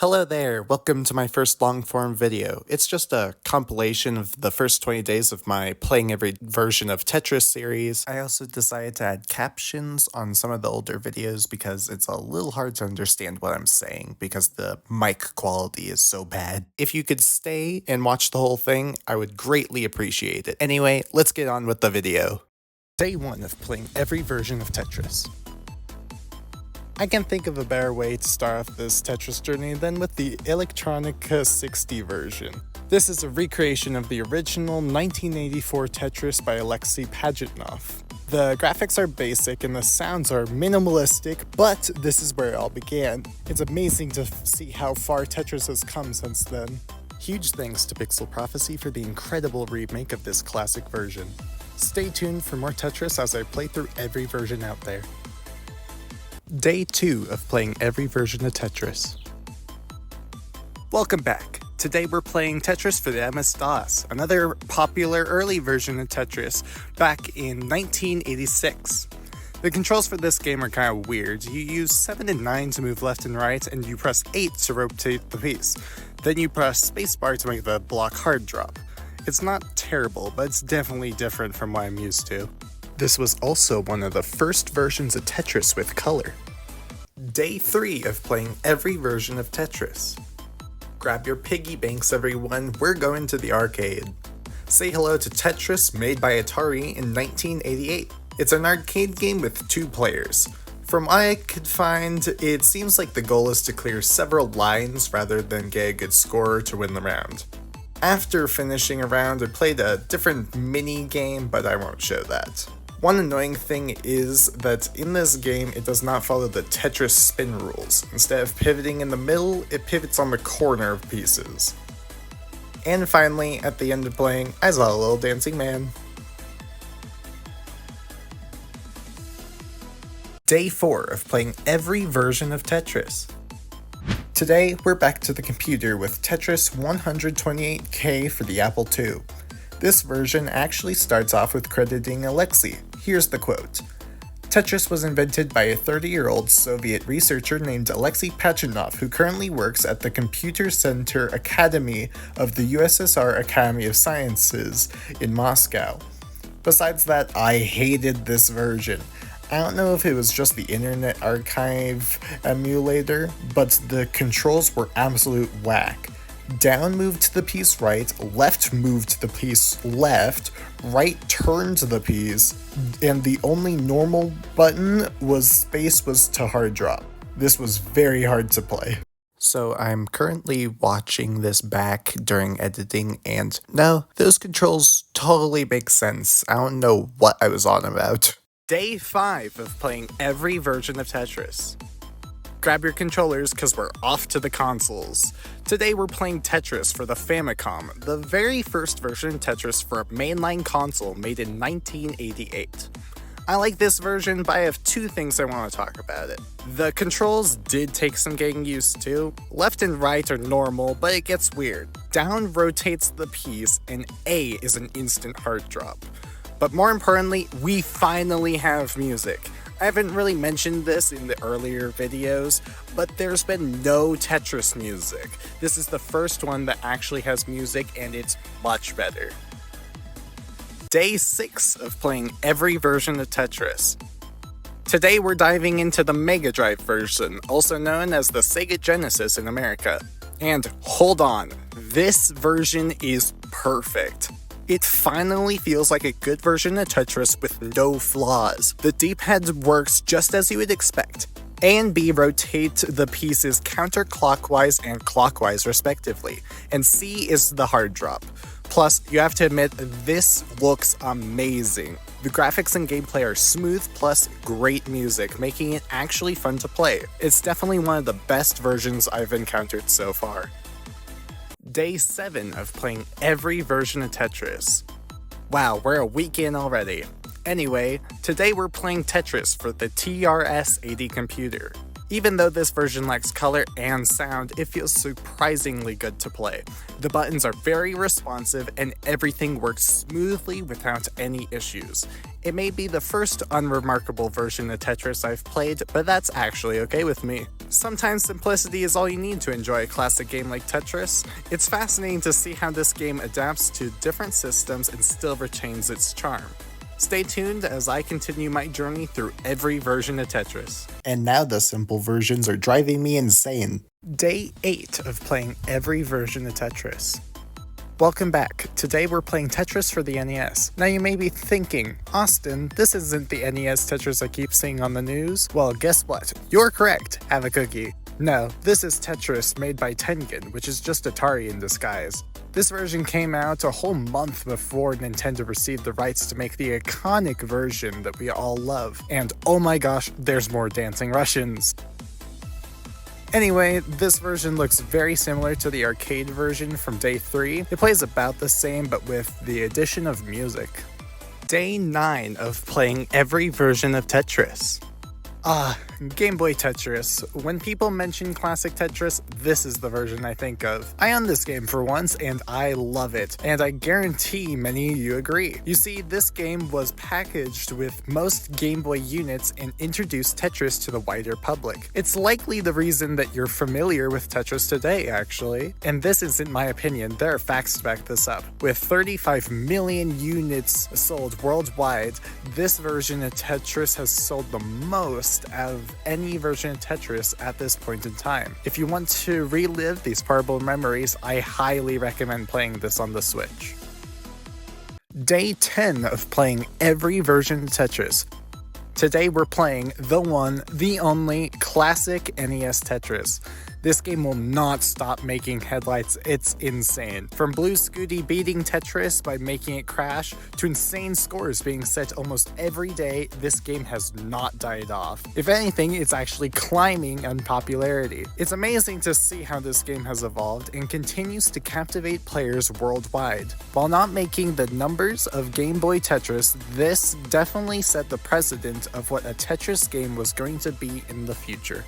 Hello there, welcome to my first long-form video. It's just a compilation of the first 20 days of my playing every version of Tetris series. I also decided to add captions on some of the older videos because it's a little hard to understand what I'm saying because the mic quality is so bad. If you could stay and watch the whole thing, I would greatly appreciate it. Anyway, let's get on with the video. Day 1 of playing every version of Tetris. I can't think of a better way to start off this Tetris journey than with the Electronica 60 version. This is a recreation of the original 1984 Tetris by Alexei Pajitnov. The graphics are basic and the sounds are minimalistic, but this is where it all began. It's amazing to see how far Tetris has come since then. Huge thanks to Pixel Prophecy for the incredible remake of this classic version. Stay tuned for more Tetris as I play through every version out there. Day 2 of playing every version of Tetris. Welcome back. Today we're playing Tetris for the MS-DOS, another popular early version of Tetris back in 1986. The controls for this game are kind of weird. You use 7 and 9 to move left and right, and you press 8 to rotate the piece. Then you press spacebar to make the block hard drop. It's not terrible, but it's definitely different from what I'm used to. This was also one of the first versions of Tetris with color. Day 3 of playing every version of Tetris. Grab your piggy banks, everyone, we're going to the arcade. Say hello to Tetris, made by Atari in 1988. It's an arcade game with 2 players. From what I could find, it seems like the goal is to clear several lines rather than get a good score to win the round. After finishing a round, I played a different mini game, but I won't show that. One annoying thing is that in this game, it does not follow the Tetris spin rules. Instead of pivoting in the middle, it pivots on the corner of pieces. And finally, at the end of playing, I saw a little dancing man. Day 4 of playing every version of Tetris. Today, we're back to the computer with Tetris 128K for the Apple II. This version actually starts off with crediting Alexei. Here's the quote. Tetris was invented by a 30-year-old Soviet researcher named Alexei Pajitnov, who currently works at the Computer Center Academy of the USSR Academy of Sciences in Moscow. Besides that, I hated this version. I don't know if it was just the Internet Archive emulator, but the controls were absolute whack. Down moved to the piece right, left moved to the piece left, right turned to the piece, and the only normal button was space was to hard drop. This was very hard to play. So I'm currently watching this back during editing, and no, those controls totally make sense. I don't know what I was on about. Day 5 of playing every version of Tetris. Grab your controllers, cause we're off to the consoles. Today we're playing Tetris for the Famicom, the very first version of Tetris for a mainline console made in 1988. I like this version, but I have 2 things I want to talk about it. The controls did take some getting used to. Left and right are normal, but it gets weird. Down rotates the piece, and A is an instant hard drop. But more importantly, we finally have music. I haven't really mentioned this in the earlier videos, but there's been no Tetris music. This is the first one that actually has music, and it's much better. Day 6 of playing every version of Tetris. Today we're diving into the Mega Drive version, also known as the Sega Genesis in America. And hold on, this version is perfect. It finally feels like a good version of Tetris with no flaws. The D-pad works just as you would expect. A and B rotate the pieces counterclockwise and clockwise respectively, and C is the hard drop. Plus, you have to admit, this looks amazing. The graphics and gameplay are smooth plus great music, making it actually fun to play. It's definitely one of the best versions I've encountered so far. Day 7 of playing every version of Tetris. Wow, we're a week in already. Anyway, today we're playing Tetris for the TRS-80 computer. Even though this version lacks color and sound, it feels surprisingly good to play. The buttons are very responsive and everything works smoothly without any issues. It may be the first unremarkable version of Tetris I've played, but that's actually okay with me. Sometimes simplicity is all you need to enjoy a classic game like Tetris. It's fascinating to see how this game adapts to different systems and still retains its charm. Stay tuned as I continue my journey through every version of Tetris. And now the simple versions are driving me insane. Day 8 of playing every version of Tetris. Welcome back. Today we're playing Tetris for the NES. Now you may be thinking, Austin, this isn't the NES Tetris I keep seeing on the news. Well, guess what? You're correct. Have a cookie. No, this is Tetris made by Tengen, which is just Atari in disguise. This version came out a whole month before Nintendo received the rights to make the iconic version that we all love. And oh my gosh, there's more dancing Russians. Anyway, this version looks very similar to the arcade version from Day 3. It plays about the same, but with the addition of music. Day 9 of playing every version of Tetris. Game Boy Tetris. When people mention classic Tetris, this is the version I think of. I own this game for once, and I love it, and I guarantee many of you agree. You see, this game was packaged with most Game Boy units and introduced Tetris to the wider public. It's likely the reason that you're familiar with Tetris today, actually. And this isn't my opinion, there are facts to back this up. With 35 million units sold worldwide, this version of Tetris has sold the most out of any version of Tetris at this point in time. If you want to relive these powerful memories, I highly recommend playing this on the Switch. Day 10 of playing every version of Tetris. Today we're playing the one, the only, classic NES Tetris. This game will not stop making headlines, it's insane. From Blue Scooty beating Tetris by making it crash, to insane scores being set almost every day, this game has not died off. If anything, it's actually climbing in popularity. It's amazing to see how this game has evolved and continues to captivate players worldwide. While not making the numbers of Game Boy Tetris, this definitely set the precedent of what a Tetris game was going to be in the future.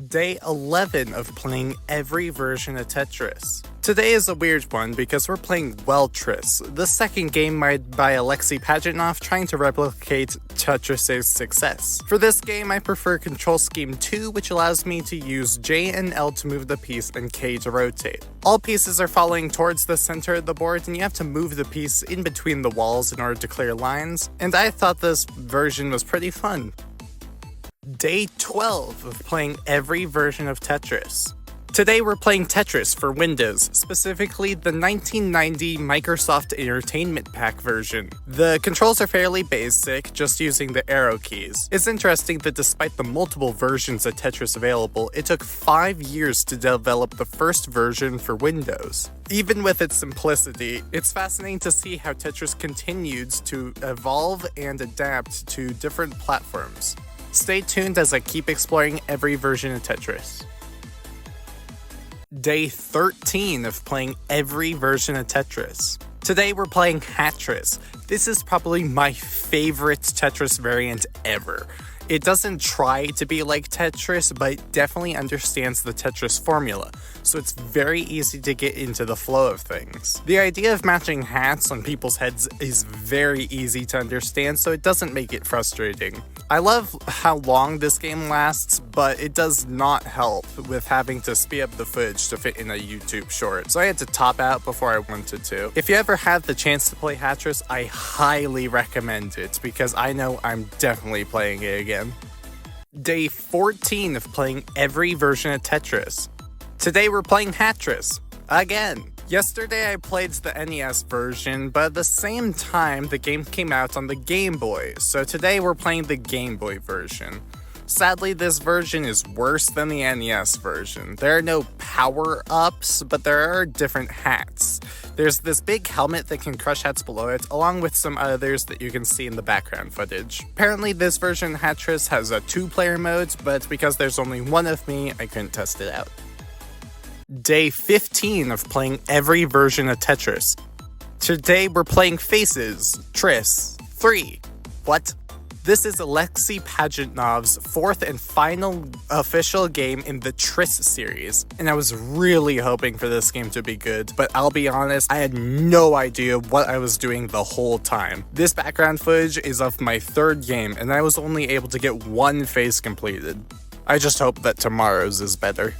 Day 11 of playing every version of Tetris. Today is a weird one because we're playing Welltris, the second game made by Alexei Pajitnov trying to replicate Tetris' success. For this game, I prefer Control Scheme 2, which allows me to use J and L to move the piece and K to rotate. All pieces are falling towards the center of the board, and you have to move the piece in between the walls in order to clear lines, and I thought this version was pretty fun. Day 12 of playing every version of Tetris. Today we're playing Tetris for Windows, specifically the 1990 Microsoft Entertainment Pack version. The controls are fairly basic, just using the arrow keys. It's interesting that despite the multiple versions of Tetris available, it took 5 years to develop the first version for Windows. Even with its simplicity, it's fascinating to see how Tetris continues to evolve and adapt to different platforms. Stay tuned as I keep exploring every version of Tetris. Day 13 of playing every version of Tetris. Today we're playing Hatris. This is probably my favorite Tetris variant ever. It doesn't try to be like Tetris, but it definitely understands the Tetris formula, so it's very easy to get into the flow of things. The idea of matching hats on people's heads is very easy to understand, so it doesn't make it frustrating. I love how long this game lasts, but it does not help with having to speed up the footage to fit in a YouTube short, so I had to top out before I wanted to. If you ever have the chance to play Hatris, I highly recommend it, because I know I'm definitely playing it again. Day 14 of playing every version of Tetris. Today we're playing Hatris. Again. Yesterday I played the NES version, but at the same time the game came out on the Game Boy, so today we're playing the Game Boy version. Sadly, this version is worse than the NES version. There are no power-ups, but there are different hats. There's this big helmet that can crush hats below it, along with some others that you can see in the background footage. Apparently this version of Hatris has a 2-player mode, but because there's only one of me, I couldn't test it out. Day 15 of playing every version of Tetris. Today we're playing Faces, Tris, 3. What? This is Alexei Pajitnov's fourth and final official game in the Tris series, and I was really hoping for this game to be good, but I'll be honest, I had no idea what I was doing the whole time. This background footage is of my third game, and I was only able to get one phase completed. I just hope that tomorrow's is better.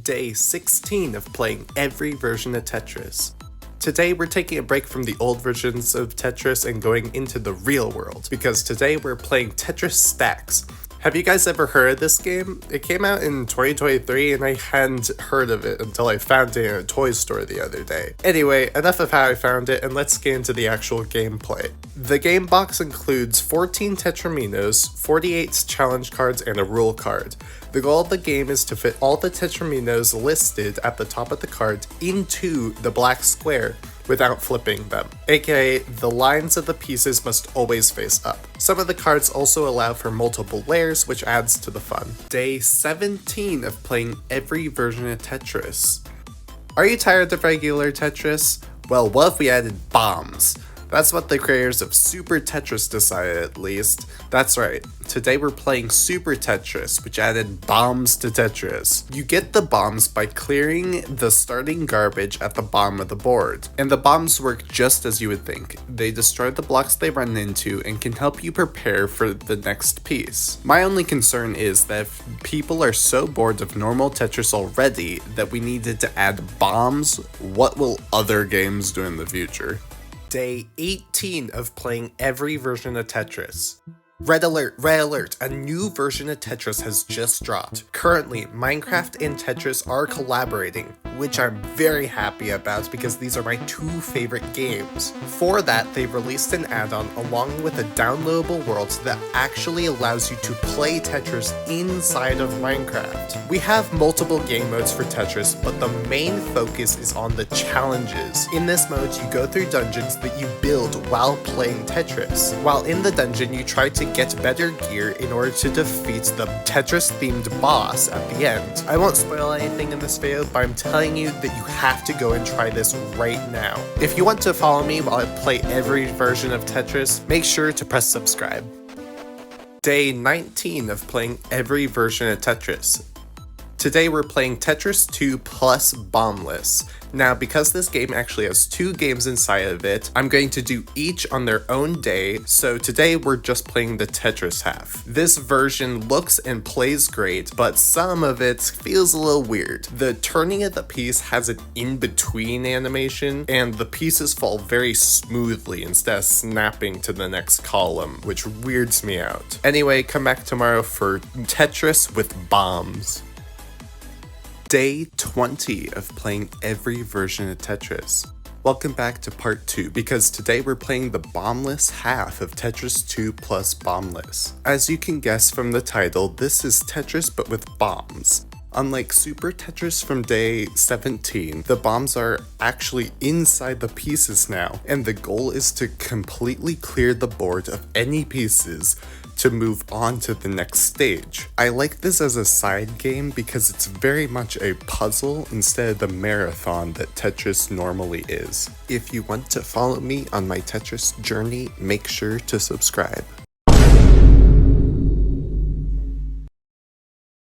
Day 16 of playing every version of Tetris. Today we're taking a break from the old versions of Tetris and going into the real world, because today we're playing Tetris Stacks. Have you guys ever heard of this game? It came out in 2023 and I hadn't heard of it until I found it in a toy store the other day. Anyway, enough of how I found it and let's get into the actual gameplay. The game box includes 14 Tetraminos, 48 challenge cards, and a rule card. The goal of the game is to fit all the Tetraminos listed at the top of the card into the black square without flipping them, aka the lines of the pieces must always face up. Some of the cards also allow for multiple layers, which adds to the fun. Day 17 of playing every version of Tetris. Are you tired of regular Tetris? Well, what if we added bombs? That's what the creators of Super Tetris decided, at least. That's right, today we're playing Super Tetris, which added bombs to Tetris. You get the bombs by clearing the starting garbage at the bottom of the board. And the bombs work just as you would think. They destroy the blocks they run into and can help you prepare for the next piece. My only concern is that if people are so bored of normal Tetris already that we needed to add bombs, what will other games do in the future? Day 18 of playing every version of Tetris. Red alert, a new version of Tetris has just dropped. Currently, Minecraft and Tetris are collaborating, which I'm very happy about because these are my two favorite games. For that, they've released an add-on along with a downloadable world that actually allows you to play Tetris inside of Minecraft. We have multiple game modes for Tetris, but the main focus is on the challenges. In this mode, you go through dungeons that you build while playing Tetris. While in the dungeon, you try to get better gear in order to defeat the Tetris-themed boss at the end. I won't spoil anything in this video, but I'm telling you that you have to go and try this right now. If you want to follow me while I play every version of Tetris, make sure to press subscribe. Day 19 of playing every version of Tetris. Today we're playing Tetris 2 plus Bombless. Now, because this game actually has two games inside of it, I'm going to do each on their own day, so today we're just playing the Tetris half. This version looks and plays great, but some of it feels a little weird. The turning of the piece has an in-between animation, and the pieces fall very smoothly instead of snapping to the next column, which weirds me out. Anyway, come back tomorrow for Tetris with bombs. Day 20 of playing every version of Tetris. Welcome back to part 2, because today we're playing the bombless half of Tetris 2 plus Bombless. As you can guess from the title, this is Tetris but with bombs. Unlike Super Tetris from day 17, the bombs are actually inside the pieces now, and the goal is to completely clear the board of any pieces to move on to the next stage. I like this as a side game because it's very much a puzzle instead of the marathon that Tetris normally is. If you want to follow me on my Tetris journey, make sure to subscribe.